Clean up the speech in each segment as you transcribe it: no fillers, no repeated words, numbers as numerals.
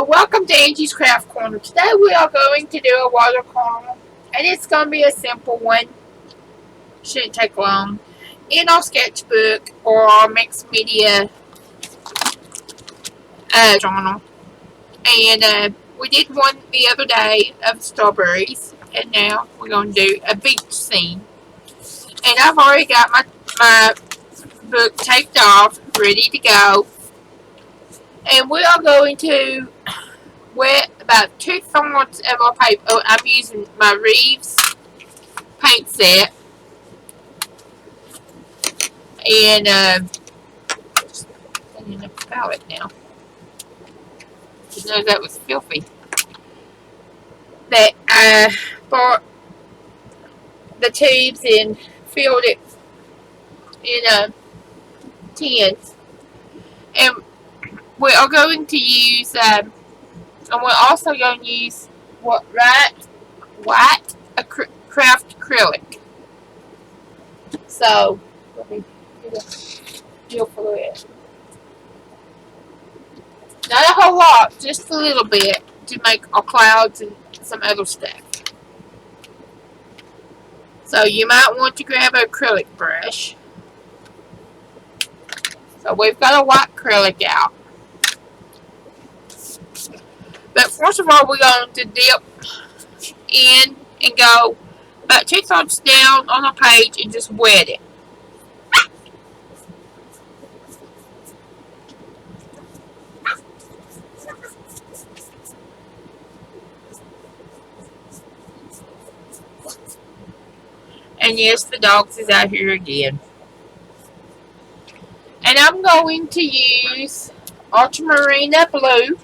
Hello, welcome to Angie's Craft Corner. Today we are going to do a watercolor, and it's going to be a simple one. Shouldn't take long. In our sketchbook or our mixed media journal. And we did one the other day of strawberries, and now we're going to do a beach scene. And I've already got my book taped off, ready to go. And we are going to wet about 2/3 of our paper. Oh, I'm using my Reeves paint set. And just cleaning up the palette now. Didn't know that was filthy. That I bought the tubes and filled it in tins. And we are going to use, and we're also going to use white craft acrylic. So, let me get a feel for it. Not a whole lot, just a little bit to make our clouds and some other stuff. So you might want to grab an acrylic brush. So we've got a white acrylic out. But first of all, we're going to dip in and go about 2/3 down on our page and just wet it. And yes, the dogs is out here again. And I'm going to use ultramarina blue.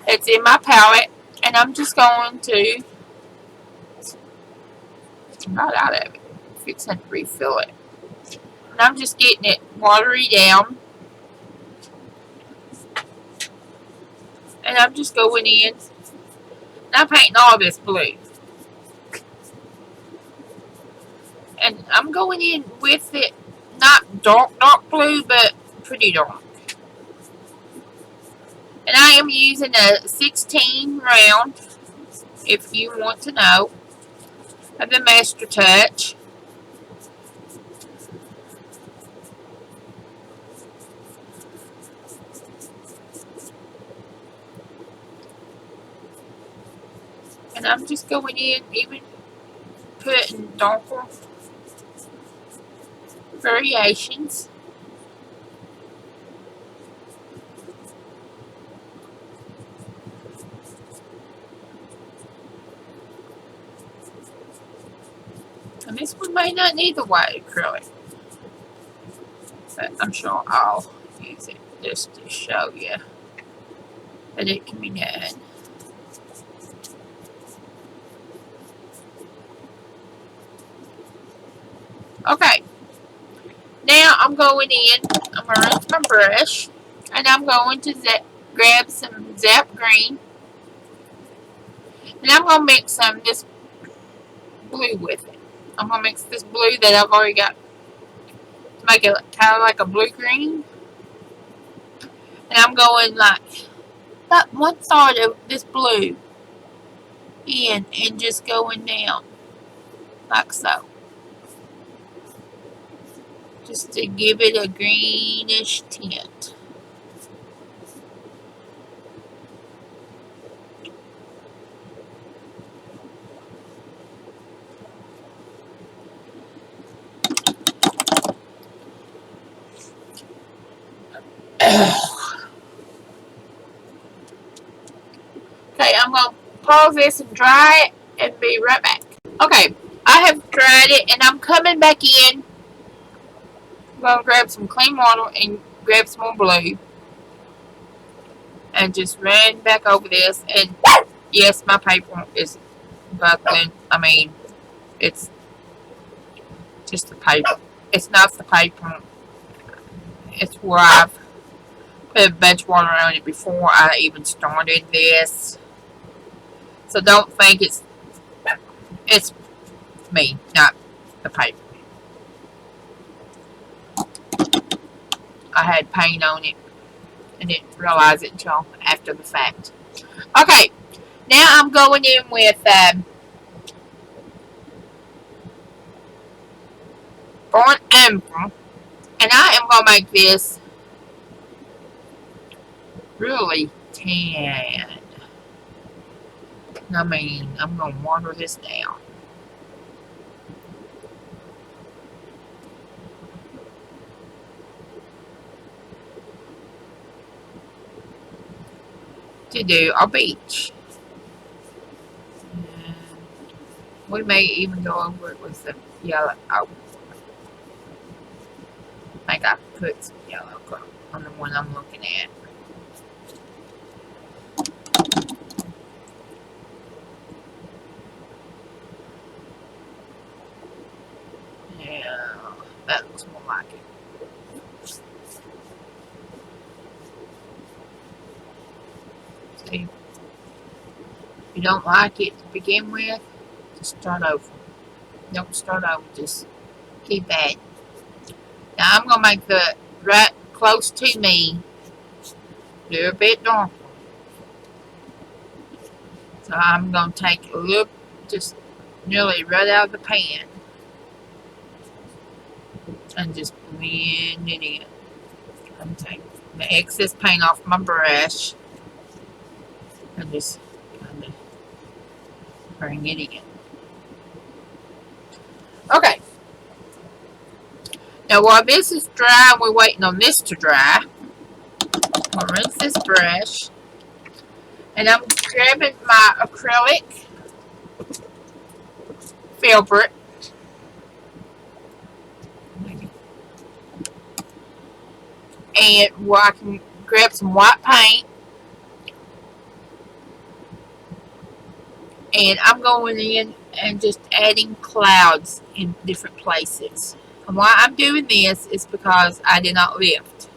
It's in my palette. And I'm just going to, not out of it, fixing to refill it. And I'm just getting it watery down. And I'm just going in. And I'm painting all this blue. And I'm going in with it, not dark blue, but pretty dark. And I am using a 16 round, if you want to know, of the Master Touch. And I'm just going in, even putting darker variations. And this one may not need the white acrylic, but I'm sure I'll use it just to show you that it can be done. Okay, now I'm going in, I'm going to rinse my brush, and I'm going to grab some Zap Green, and I'm going to mix some of this blue with it. I'm going to mix this blue that I've already got to make it kind of like a blue-green. And I'm going like about one side of this blue in and just going down like so. Just to give it a greenish tint. Okay, I'm going to pause this and dry it and be right back. Okay, I have dried it and I'm coming back in. I'm going to grab some clean water and grab some more blue. And just run back over this. And yes, my paper is buckling. I mean, it's just the paper. It's not the paper. It's where I've put a bunch of water on it before I even started this. So don't think it's me, not the paper. I had paint on it I didn't realize it until after the fact. Okay, now I'm going in with burnt umber, and I am going to make this really tan. I mean, I'm going to water this down. To do a beach. And we may even go over it with some yellow. Oh, I think I put some yellow on the one I'm looking at. Yeah, that looks more like it. See, if you don't like it to begin with, just start over. Don't start over, just keep adding. Now I'm going to make the right close to me, do a bit darker. So I'm going to take a look, just nearly right out of the pan, and just blend it in. I'm taking the excess paint off my brush and just kind of bring it in. Okay. Now while this is dry, we're waiting on this to dry. I'll rinse this brush. And I'm grabbing my acrylic filbert. And I can grab some white paint. And I'm going in and just adding clouds in different places. And why I'm doing this is because I did not lift.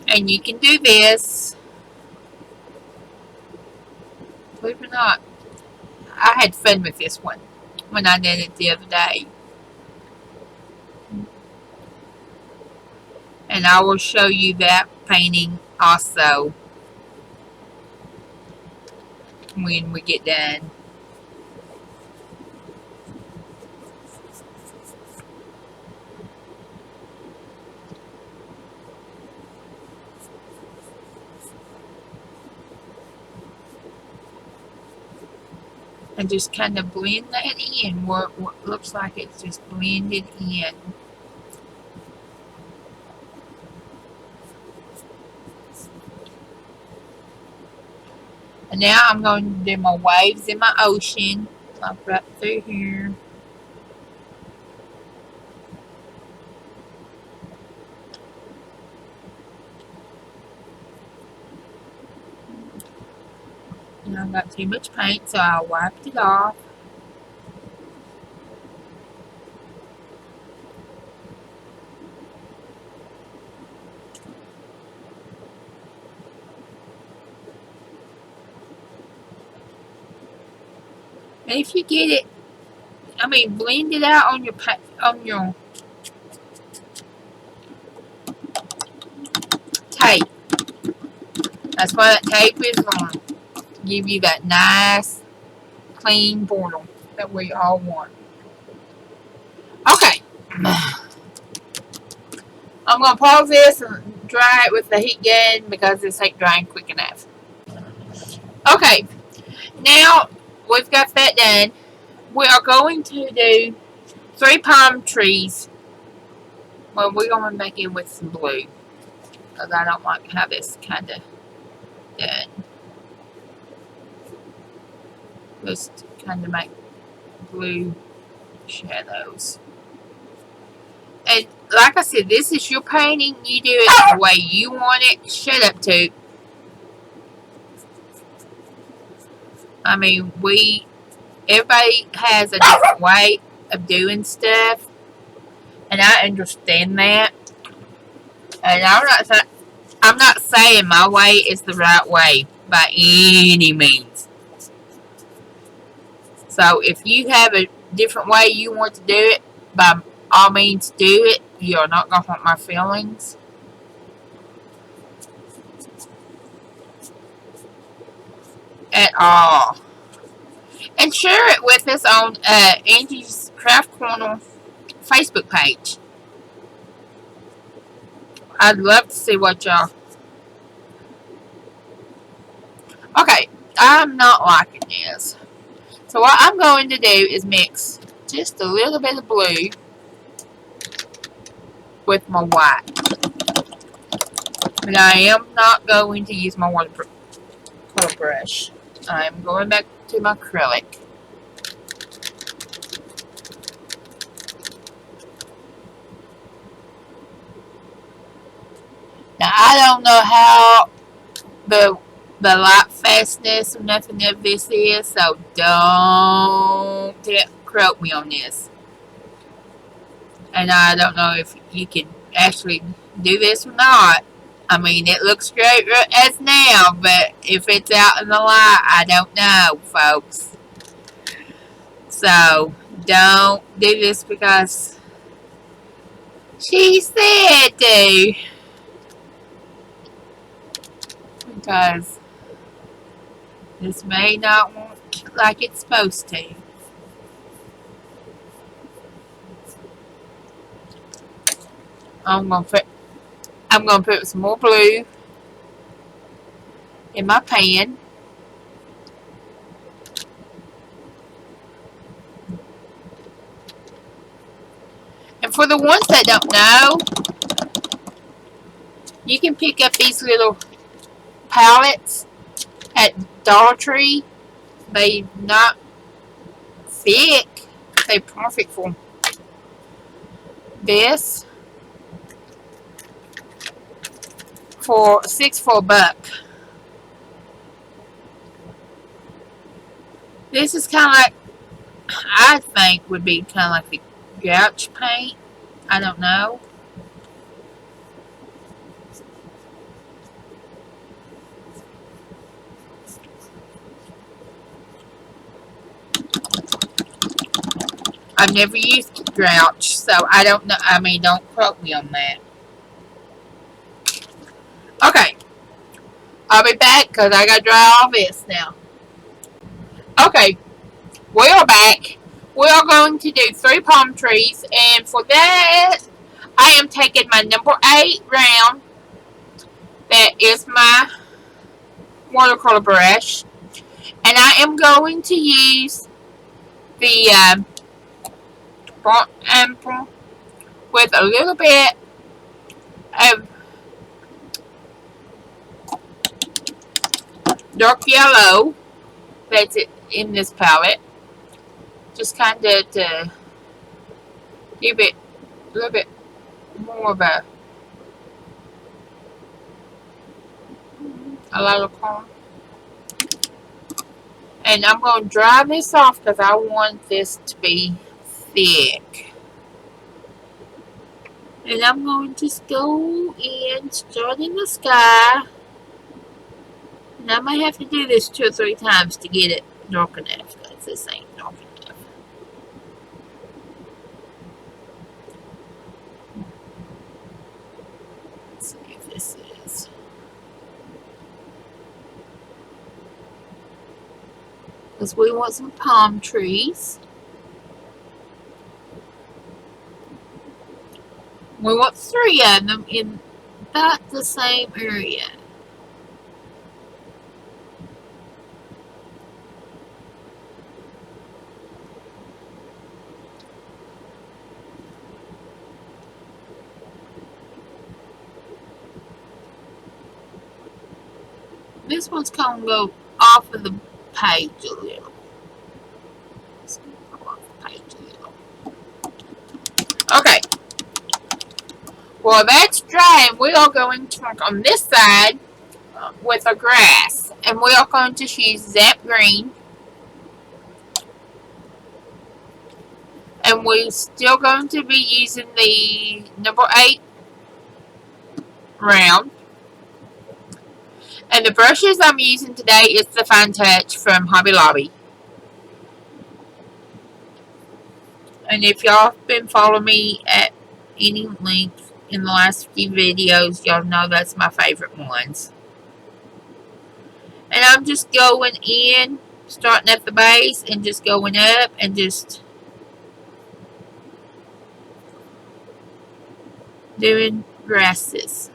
And you can do this. Believe it or not, I had fun with this one when I did it the other day. And I will show you that painting also when we get done. And just kind of blend that in where what looks like it's just blended in. And now I'm going to do my waves in my ocean, like right through here. And I've got too much paint, so I wiped it off. And if you get it, I mean, blend it out on your tape. That's why that tape is on, to give you that nice, clean border that we all want. Okay. I'm going to pause this and dry it with the heat gun because this ain't drying quick enough. Okay. Now we've got that done. We are going to do 3 palm trees. Well, we're going to make it with some blue because I don't like how this kind of done. Just kind of make blue shadows. And like I said, this is your painting. You do it the way you want it. Shut up, Toot. I mean, everybody has a different way of doing stuff. And I understand that. And I'm not saying my way is the right way by any means. So if you have a different way you want to do it, by all means do it. You're not going to hurt my feelings. At all. And share it with us on Angie's Craft Corner Facebook page. I'd love to see what y'all... Okay, I'm not liking this. So what I'm going to do is mix just a little bit of blue with my white. But I am not going to use my watercolor brush. I'm going back to my acrylic. Now I don't know how the light fastness or nothing of this is, so don't quote me on this. And I don't know if you can actually do this or not. I mean, it looks great as now, but if it's out in the light, I don't know, folks. So, don't do this because she said to. Because this may not work like it's supposed to. I'm gonna put some more blue in my pan. And for the ones that don't know, you can pick up these little palettes at Dollar Tree. They're not thick. They're perfect for this. For $6 This is kind of like, I think would be kind of like the gouache paint. I don't know. I've never used gouache, so I don't know. I mean, don't quote me on that. Okay. I'll be back because I got to dry all this now. Okay. We are back. We are going to do 3 palm trees. And for that, I am taking my number 8 round. That is my watercolor brush. And I am going to use the burnt amber with a little bit of dark yellow that's in this palette. Just kind of to give it a little bit more of a lot of color. And I'm going to dry this off because I want this to be thick. And I'm going to just go and start in the sky. And I might have to do this 2 or 3 times to get it dark enough because this ain't dark enough. Let's see if this is. Because we want some palm trees. We want 3 of them in about the same area. This one's going to go off of the page a little. It's going to go off the page a little. Okay. Well, that's dry, and we are going to work on this side with our grass. And we are going to use Zap Green. And we're still going to be using the number 8 round. And the brushes I'm using today is the Fine Touch from Hobby Lobby. And if y'all have been following me at any length in the last few videos, y'all know that's my favorite ones. And I'm just going in, starting at the base and just going up and just doing grasses.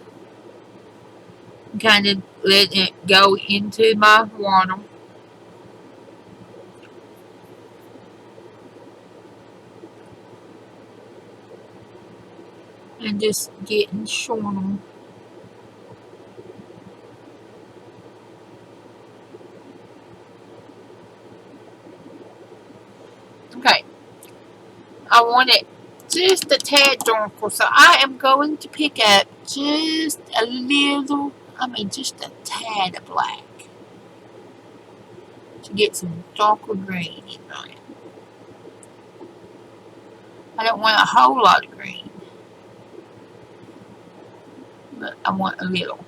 Kind of letting it go into my water. And just getting short on. Okay. I want it just a tad darker, so I am going to pick up just a little, just a tad of black to get some darker green in there. I don't want a whole lot of green, but I want a little.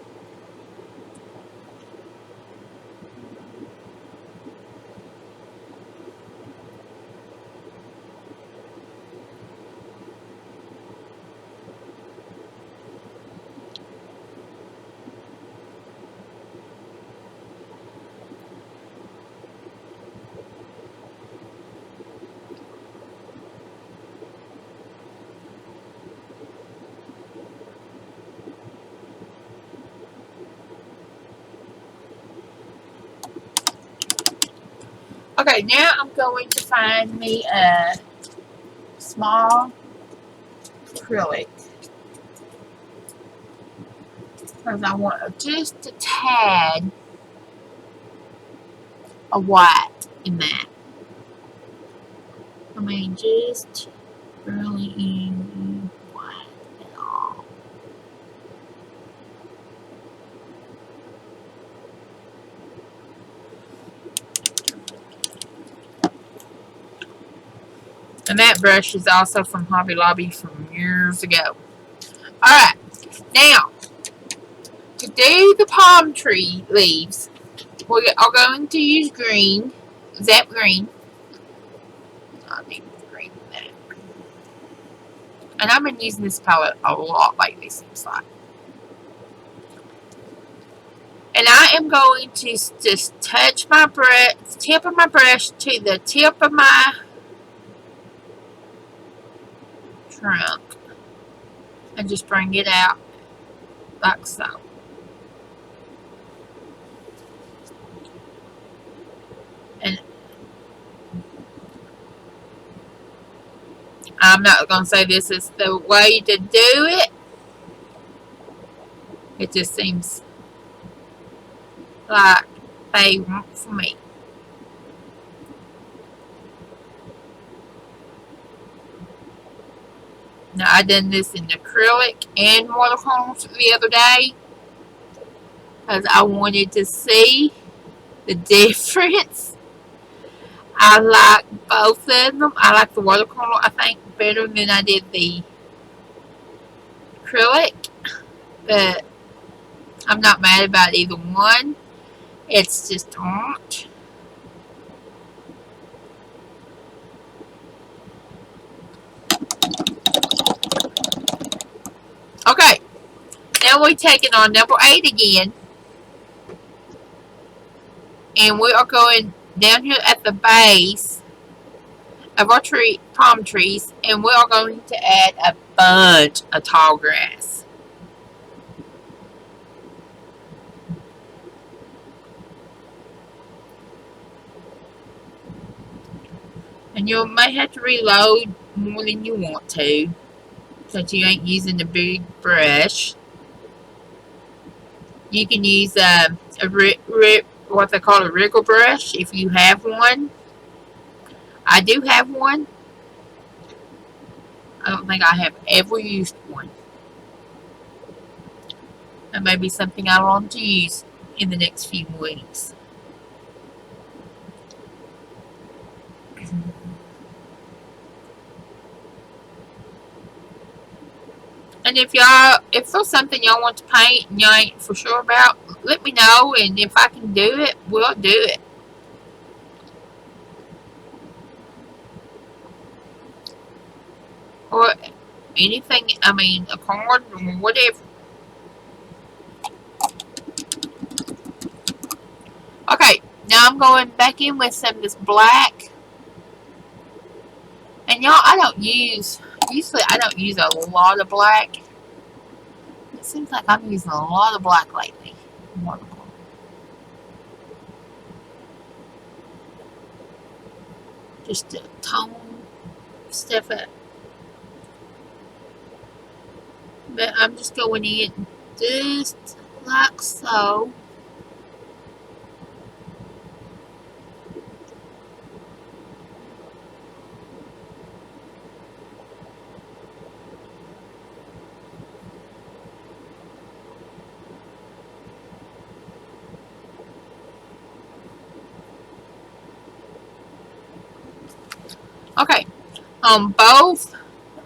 Okay, now I'm going to find me a small acrylic because I want just a tad of white in that. Just really in white at all. And that brush is also from Hobby Lobby from years ago. Alright, now, to do the palm tree leaves, we are going to use green, Zap Green. I need green in that. And I've been using this palette a lot lately, seems like. And I am going to just touch my tip of my brush to the tip of my trunk. And just bring it out like so. And I'm not going to say this is the way to do it. It just seems like they want for me. Now, I done this in acrylic and watercolors the other day because I wanted to see the difference. I like both of them. I like the watercolor, I think, better than I did the acrylic. But I'm not mad about either one. It's just art. Okay. Now we're taking on number 8 again. And we are going down here at the base of our palm trees, and we are going to add a bunch of tall grass. And you may have to reload more than you want to, since you ain't using the big brush. You can use what they call a wriggle brush if you have one. I do have one. I don't think I have ever used one. That may be something I want to use in the next few weeks. And if there's something y'all want to paint and y'all ain't for sure about, let me know, and if I can do it, we'll do it. anything, I mean, a card or whatever. Okay, now I'm going back in with some of this black. And y'all, usually I don't use a lot of black. It seems like I'm using a lot of black lately. Just to tone stuff up. But I'm just going in just like so. Okay, on both,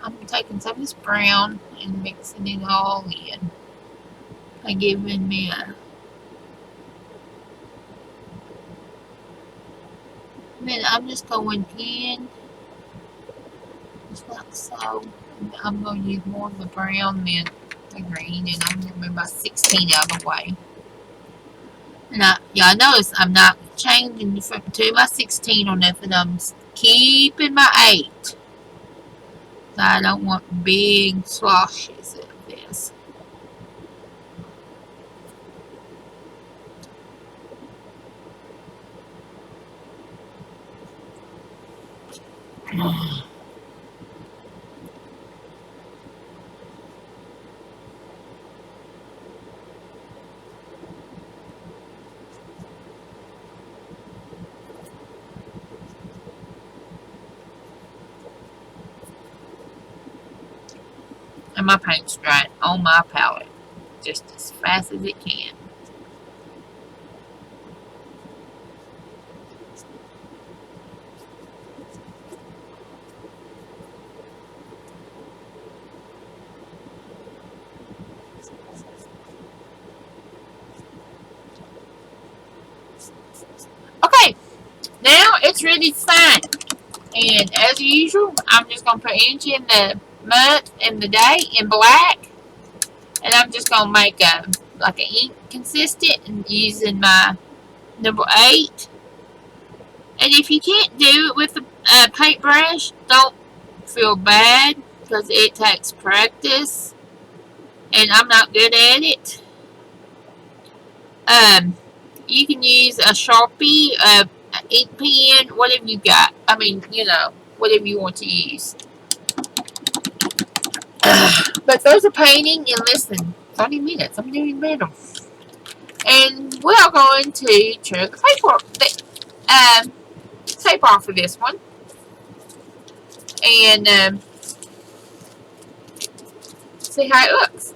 I'm taking some of this brown and mixing it all in and giving me a. Then I'm just going in just like so. I'm going to use more of the brown than the green, and I'm going to move my 16 out of the way. And y'all notice I'm not changing to my 16 or nothing. I'm keeping my 8. I don't want big sloshes of this. And my paint's drying on my palette just as fast as it can. Okay, now it's ready to sign. And as usual, I'm just going to put Angie in the month and the day in black. And I'm just going to make like an ink consistent and using my number 8. And if you can't do it with a paintbrush, don't feel bad because it takes practice. And I'm not good at it. You can use a Sharpie, an ink pen, whatever you got. I mean, whatever you want to use. But those are painting in less than 30 minutes. I'm doing better. And we are going to tear the tape off of this one. And see how it looks.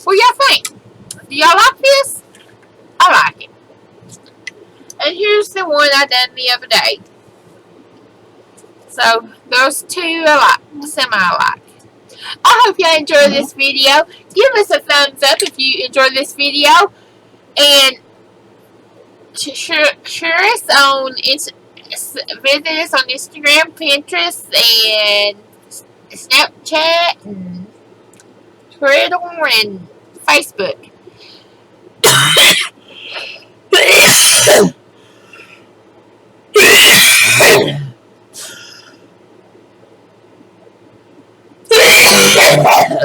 What do y'all think? Do y'all like this? I like it. And here's the one I done the other day. So those two I like, semi-like. I hope y'all enjoyed this video. Give us a thumbs up if you enjoyed this video. And share us on visit us on Instagram, Pinterest, and Snapchat, and Twitter, and Facebook.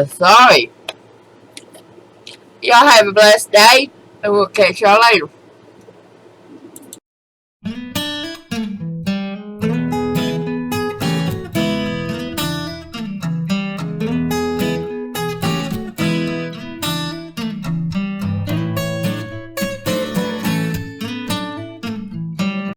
Sorry. Y'all have a blessed day, and we'll catch y'all later.